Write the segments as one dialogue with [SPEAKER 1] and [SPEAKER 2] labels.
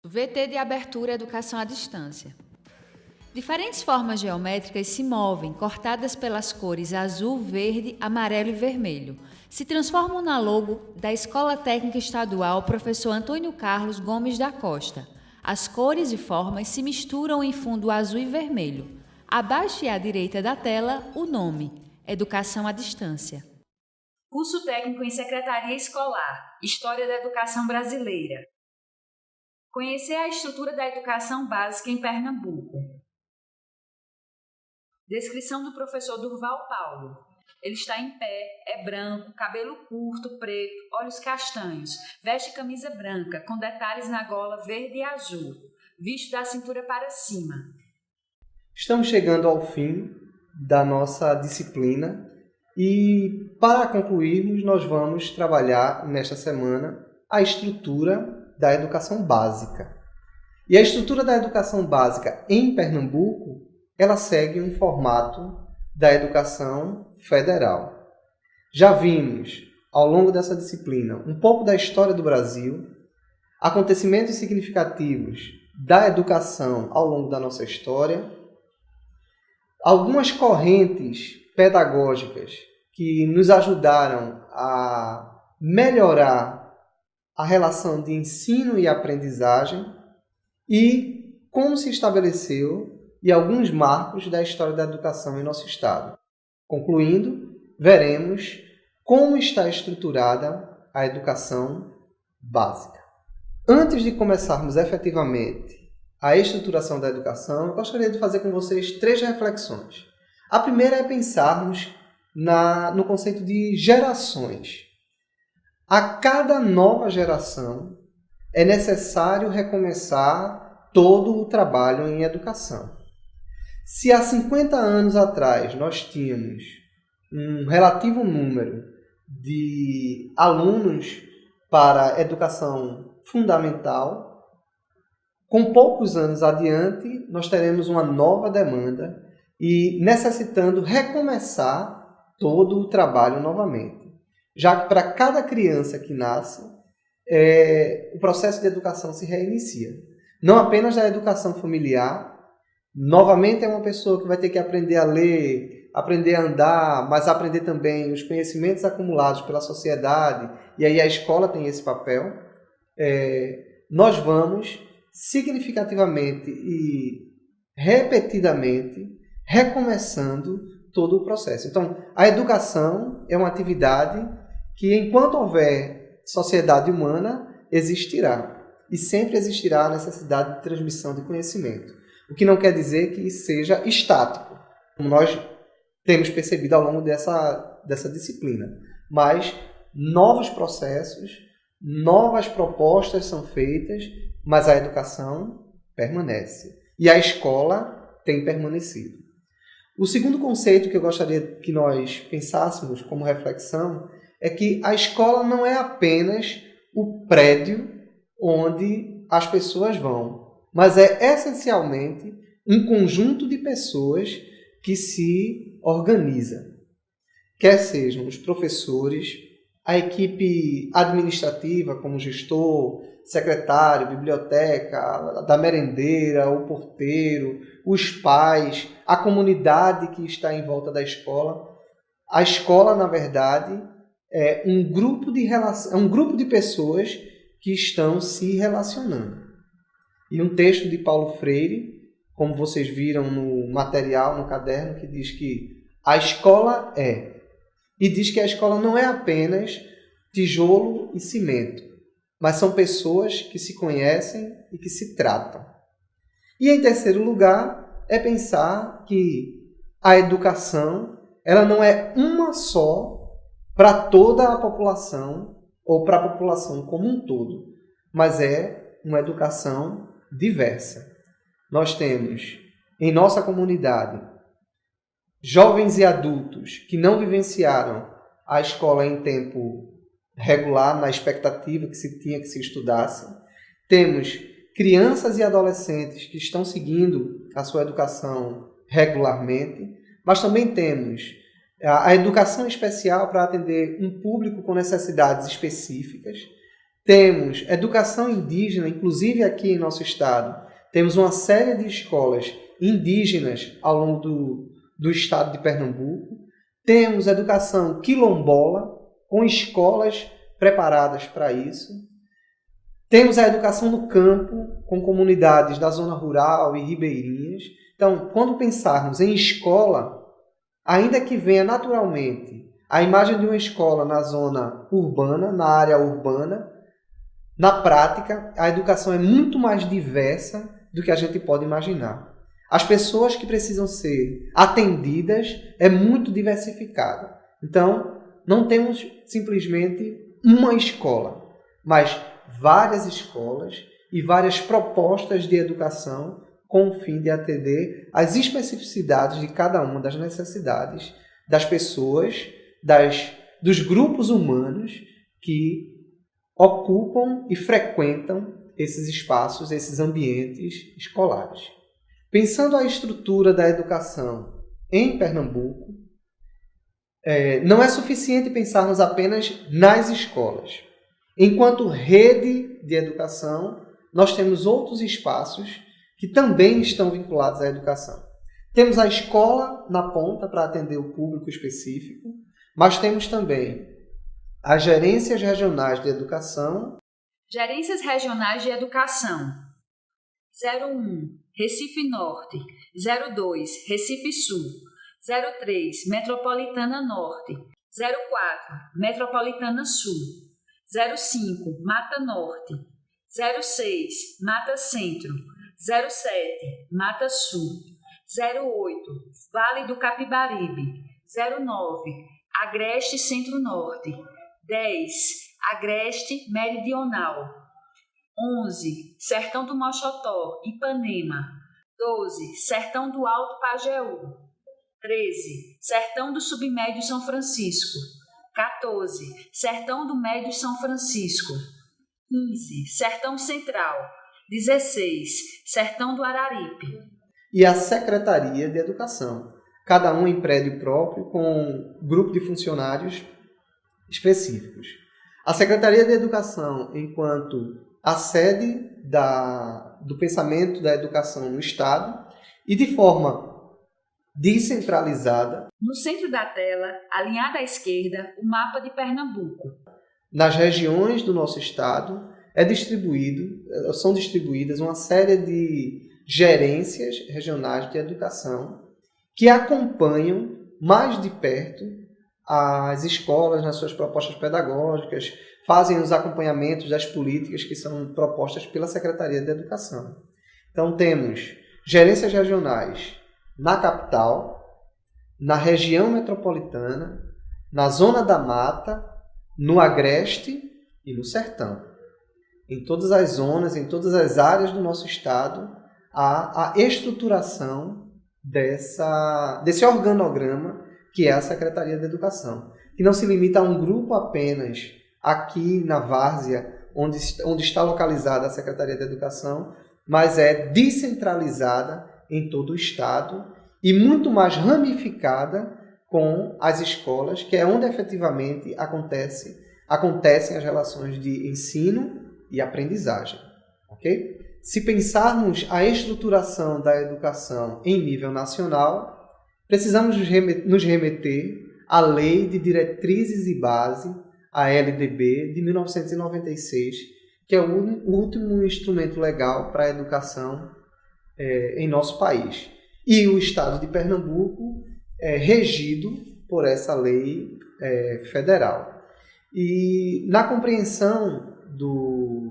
[SPEAKER 1] VT de abertura Educação à Distância. Diferentes formas geométricas se movem, cortadas pelas cores azul, verde, amarelo e vermelho. Se transformam na logo da Escola Técnica Estadual Professor Antônio Carlos Gomes da Costa. As cores e formas se misturam em fundo azul e vermelho. Abaixo e à direita da tela, o nome: Educação à Distância. Curso técnico em Secretaria Escolar, História da Educação Brasileira. Conhecer a estrutura da educação básica em Pernambuco. Descrição do professor Durval Paulo. Ele está em pé, é branco, cabelo curto, preto, olhos castanhos, veste camisa branca, com detalhes na gola verde e azul, visto da cintura para cima.
[SPEAKER 2] Estamos chegando ao fim da nossa disciplina e, para concluirmos, nós vamos trabalhar nesta semana a estrutura da educação básica. E a estrutura da educação básica em Pernambuco, ela segue um formato da educação federal. Já vimos, ao longo dessa disciplina, um pouco da história do Brasil, acontecimentos significativos da educação ao longo da nossa história, algumas correntes pedagógicas que nos ajudaram a melhorar a relação de ensino e aprendizagem e como se estabeleceu e alguns marcos da história da educação em nosso estado. Concluindo, veremos como está estruturada a educação básica. Antes de começarmos efetivamente a estruturação da educação, eu gostaria de fazer com vocês 3 reflexões. A primeira é pensarmos no conceito de gerações. A cada nova geração é necessário recomeçar todo o trabalho em educação. Se há 50 anos atrás nós tínhamos um relativo número de alunos para a educação fundamental, com poucos anos adiante nós teremos uma nova demanda e necessitando recomeçar todo o trabalho novamente. Já que para cada criança que nasce, o processo de educação se reinicia. Não apenas da educação familiar, novamente é uma pessoa que vai ter que aprender a ler, aprender a andar, mas aprender também os conhecimentos acumulados pela sociedade, e aí a escola tem esse papel. Nós vamos significativamente e repetidamente recomeçando todo o processo. Então, a educação é uma atividade que, enquanto houver sociedade humana, existirá. E sempre existirá a necessidade de transmissão de conhecimento. O que não quer dizer que seja estático, como nós temos percebido ao longo dessa disciplina. Mas novos processos, novas propostas são feitas, mas a educação permanece. E a escola tem permanecido. O segundo conceito que eu gostaria que nós pensássemos como reflexão é que a escola não é apenas o prédio onde as pessoas vão, mas é essencialmente um conjunto de pessoas que se organiza. Quer sejam os professores, a equipe administrativa, como gestor, secretário, biblioteca, da merendeira, o porteiro, os pais, a comunidade que está em volta da escola. A escola, na verdade, é um grupo de pessoas que estão se relacionando. E um texto de Paulo Freire, como vocês viram no material, no caderno, que diz que a escola e diz que a escola não é apenas tijolo e cimento, mas são pessoas que se conhecem e que se tratam. E, em terceiro lugar, é pensar que a educação ela não é uma só para toda a população ou para a população como um todo, mas é uma educação diversa. Nós temos em nossa comunidade jovens e adultos que não vivenciaram a escola em tempo regular, na expectativa que se tinha que se estudasse. Temos crianças e adolescentes que estão seguindo a sua educação regularmente, mas também temos a educação especial para atender um público com necessidades específicas. Temos educação indígena, inclusive aqui em nosso estado. Temos uma série de escolas indígenas ao longo do estado de Pernambuco. Temos educação quilombola, com escolas preparadas para isso. Temos a educação no campo, com comunidades da zona rural e ribeirinhas. Então, quando pensarmos em escola, ainda que venha naturalmente a imagem de uma escola na zona urbana, na área urbana, na prática, a educação é muito mais diversa do que a gente pode imaginar. As pessoas que precisam ser atendidas é muito diversificada. Então, não temos simplesmente uma escola, mas várias escolas e várias propostas de educação com o fim de atender às especificidades de cada uma das necessidades das pessoas, dos grupos humanos que ocupam e frequentam esses espaços, esses ambientes escolares. Pensando a estrutura da educação em Pernambuco, não é suficiente pensarmos apenas nas escolas. Enquanto rede de educação, nós temos outros espaços que também estão vinculados à educação. Temos a escola na ponta para atender o público específico, mas temos também as gerências regionais de educação.
[SPEAKER 1] Gerências regionais de educação. 01, Recife Norte. 02, Recife Sul. 03, Metropolitana Norte. 04, Metropolitana Sul. 05, Mata Norte. 06, Mata Centro. 07, Mata Sul. 08, Vale do Capibaribe. 09, Agreste Centro-Norte. 10, Agreste Meridional. 11, Sertão do Mochotó, Ipanema. 12, Sertão do Alto Pajeú. 13, Sertão do Submédio São Francisco. 14, Sertão do Médio São Francisco. 15, Sertão Central. 16, Sertão do Araripe.
[SPEAKER 2] E a Secretaria de Educação, cada um em prédio próprio, com um grupo de funcionários específicos. A Secretaria de Educação, enquanto a sede do pensamento da educação no Estado e de forma descentralizada.
[SPEAKER 1] No centro da tela, alinhado à esquerda, o mapa de Pernambuco.
[SPEAKER 2] Nas regiões do nosso Estado são distribuídas uma série de gerências regionais de educação que acompanham mais de perto as escolas nas suas propostas pedagógicas, fazem os acompanhamentos das políticas que são propostas pela Secretaria de Educação. Então temos gerências regionais na capital, na região metropolitana, na zona da mata, no agreste e no sertão. Em todas as zonas, em todas as áreas do nosso estado, há a estruturação desse organograma que é a Secretaria de Educação, que não se limita a um grupo apenas aqui na várzea, onde está localizada a Secretaria de Educação, mas é descentralizada em todo o estado e muito mais ramificada com as escolas, que é onde efetivamente acontecem as relações de ensino e aprendizagem. Okay? Se pensarmos a estruturação da educação em nível nacional, precisamos nos remeter à Lei de Diretrizes e Base, a LDB, de 1996, que é o último instrumento legal para a educação em nosso país. E o Estado de Pernambuco é regido por essa lei federal. E na compreensão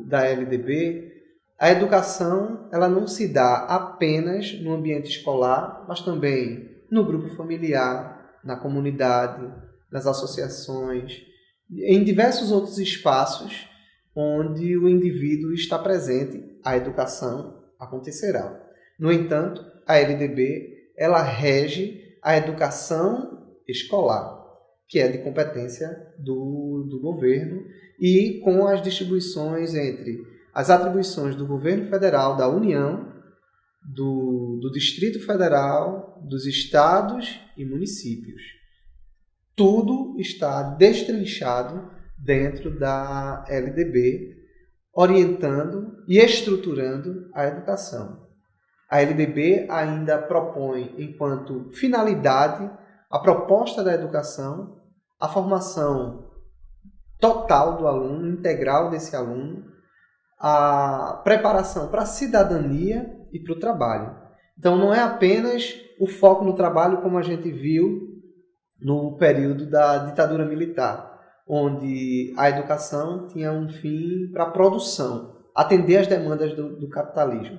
[SPEAKER 2] da LDB, a educação ela não se dá apenas no ambiente escolar, mas também no grupo familiar, na comunidade, nas associações, em diversos outros espaços onde o indivíduo está presente, a educação acontecerá. No entanto, a LDB ela rege a educação escolar, que é de competência do governo, e com as distribuições entre as atribuições do governo federal, da União, do Distrito Federal, dos estados e municípios. Tudo está destrinchado dentro da LDB, orientando e estruturando a educação. A LDB ainda propõe, enquanto finalidade, a proposta da educação, a formação total do aluno, integral desse aluno, a preparação para a cidadania e para o trabalho. Então, não é apenas o foco no trabalho como a gente viu no período da ditadura militar, onde a educação tinha um fim para a produção, atender às demandas do capitalismo.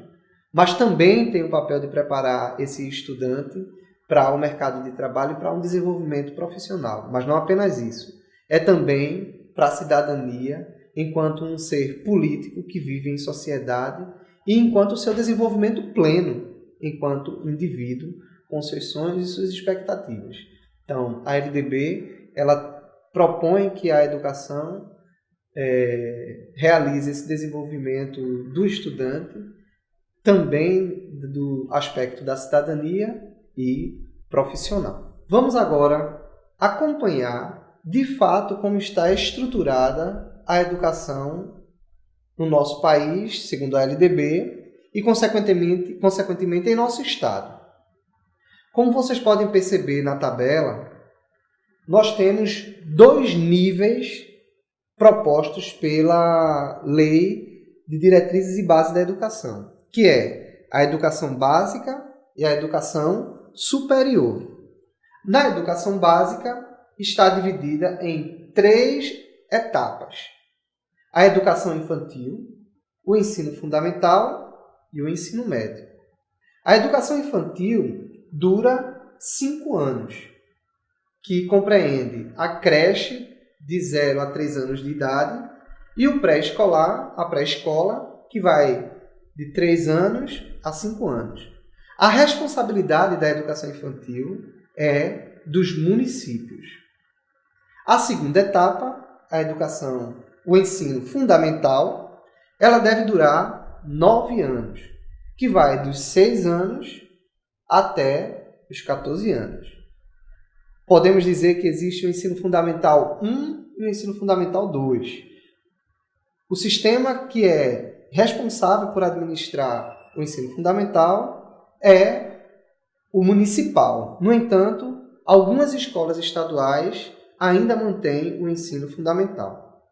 [SPEAKER 2] Mas também tem o papel de preparar esse estudante para o mercado de trabalho e para um desenvolvimento profissional. Mas não apenas isso. É também para a cidadania, enquanto um ser político que vive em sociedade e enquanto o seu desenvolvimento pleno, enquanto indivíduo, com seus sonhos e suas expectativas. Então, a LDB, ela propõe que a educação realize esse desenvolvimento do estudante, também do aspecto da cidadania e profissional. Vamos agora acompanhar, de fato, como está estruturada a educação no nosso país, segundo a LDB, e, consequentemente, em nosso estado. Como vocês podem perceber na tabela, nós temos 2 níveis propostos pela Lei de Diretrizes e Bases da Educação, que é a educação básica e a educação superior. Na educação básica, está dividida em 3 etapas: a educação infantil, o ensino fundamental e o ensino médio. A educação infantil dura 5 anos, que compreende a creche de 0 a 3 anos de idade e o pré-escolar, a pré-escola, que vai de 3 anos a 5 anos. A responsabilidade da educação infantil é dos municípios. A segunda etapa, a educação, o ensino fundamental, ela deve durar 9 anos, que vai dos 6 anos até os 14 anos. Podemos dizer que existe o ensino fundamental 1 e o ensino fundamental 2. O sistema que é responsável por administrar o ensino fundamental é o municipal. No entanto, algumas escolas estaduais ainda mantêm o ensino fundamental.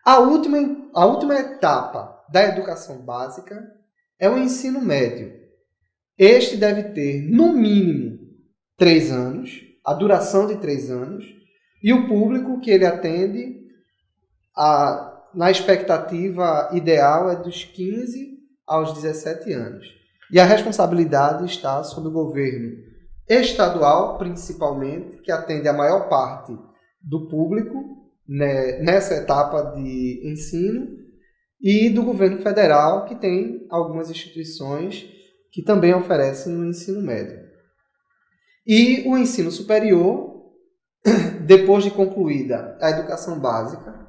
[SPEAKER 2] A última etapa da educação básica é o ensino médio. Este deve ter, no mínimo, 3 anos, a duração de 3 anos, e o público que ele atende, na expectativa ideal, é dos 15 aos 17 anos. E a responsabilidade está sobre o governo estadual, principalmente, que atende a maior parte do público nessa etapa de ensino, e do governo federal, que tem algumas instituições que também oferecem o ensino médio. E o ensino superior, depois de concluída a educação básica,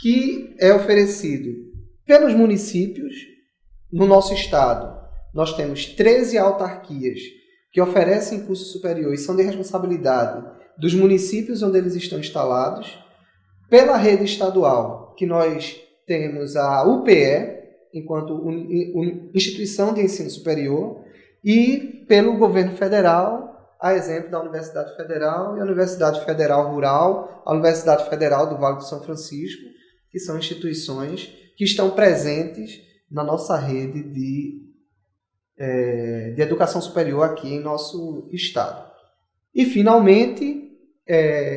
[SPEAKER 2] que é oferecido pelos municípios. No nosso estado, nós temos 13 autarquias que oferecem curso superior e são de responsabilidade dos municípios onde eles estão instalados. Pela rede estadual, que nós temos a UPE, enquanto instituição de ensino superior, e pelo governo federal, a exemplo da Universidade Federal e a Universidade Federal Rural, a Universidade Federal do Vale do São Francisco, que são instituições que estão presentes na nossa rede de educação superior aqui em nosso estado. E, finalmente,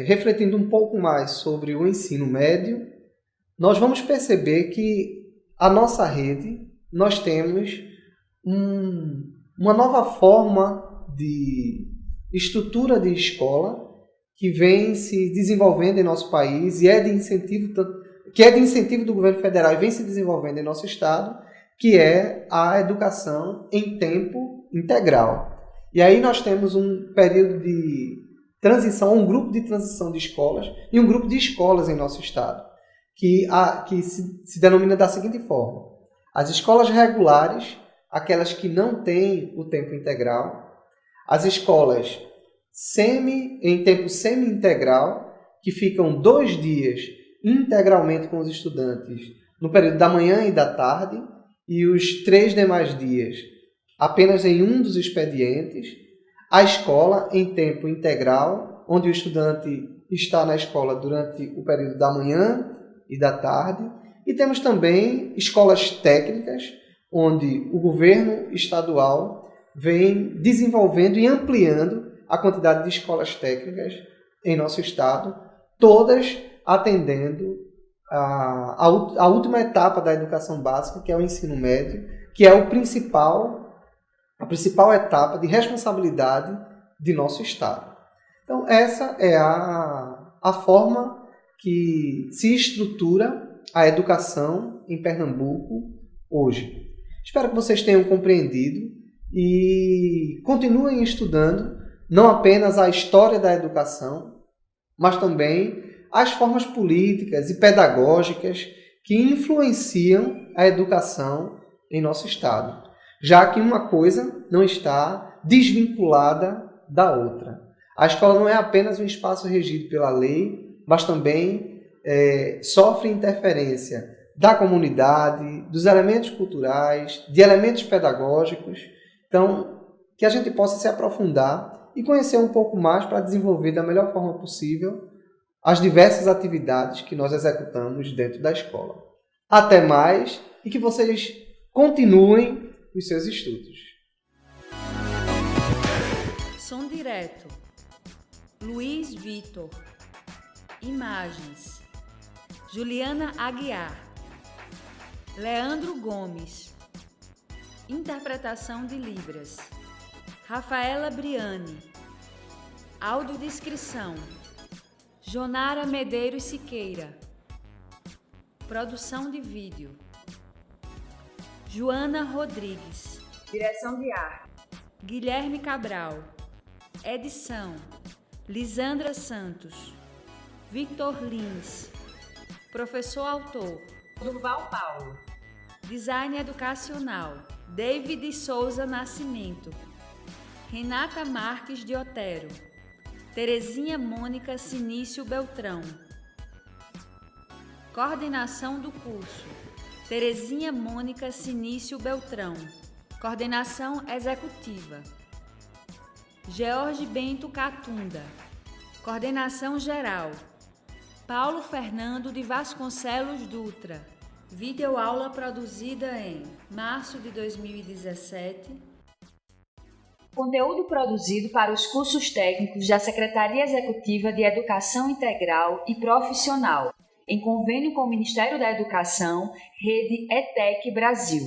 [SPEAKER 2] refletindo um pouco mais sobre o ensino médio, nós vamos perceber que a nossa rede, nós temos uma nova forma de estrutura de escola que vem se desenvolvendo em nosso país e que é de incentivo do governo federal e vem se desenvolvendo em nosso estado, que é a educação em tempo integral. E aí nós temos um período de transição, um grupo de transição de escolas e um grupo de escolas em nosso estado, que se denomina da seguinte forma: as escolas regulares, aquelas que não têm o tempo integral; as escolas em tempo semi-integral, que ficam 2 dias integralmente com os estudantes no período da manhã e da tarde, e os 3 demais dias apenas em um dos expedientes. A escola em tempo integral, onde o estudante está na escola durante o período da manhã e da tarde. E temos também escolas técnicas, onde o governo estadual vem desenvolvendo e ampliando a quantidade de escolas técnicas em nosso estado, todas atendendo a última etapa da educação básica, que é o ensino médio, que é a principal etapa de responsabilidade de nosso estado. Então, essa é a forma que se estrutura a educação em Pernambuco hoje. Espero que vocês tenham compreendido e continuem estudando não apenas a história da educação, mas também as formas políticas e pedagógicas que influenciam a educação em nosso estado, já que uma coisa não está desvinculada da outra. A escola não é apenas um espaço regido pela lei, mas também sofre interferência da comunidade, dos elementos culturais, de elementos pedagógicos. Então, que a gente possa se aprofundar e conhecer um pouco mais para desenvolver da melhor forma possível as diversas atividades que nós executamos dentro da escola. Até mais e que vocês continuem os seus estudos.
[SPEAKER 1] Som direto. Luiz Vitor. Imagens. Juliana Aguiar. Leandro Gomes. Interpretação de Libras. Rafaela Briani. Audiodescrição. Jonara Medeiros Siqueira. Produção de vídeo. Joana Rodrigues. Direção de arte. Guilherme Cabral. Edição. Lisandra Santos. Victor Lins. Professor autor. Durval Paulo. Design educacional. David Souza Nascimento. Renata Marques de Otero. Terezinha Mônica Sinício Beltrão. Coordenação do curso. Terezinha Mônica Sinício Beltrão. Coordenação executiva. George Bento Catunda. Coordenação geral. Paulo Fernando de Vasconcelos Dutra. Videoaula produzida em março de 2017. Conteúdo produzido para os cursos técnicos da Secretaria Executiva de Educação Integral e Profissional, em convênio com o Ministério da Educação, Rede ETEC Brasil.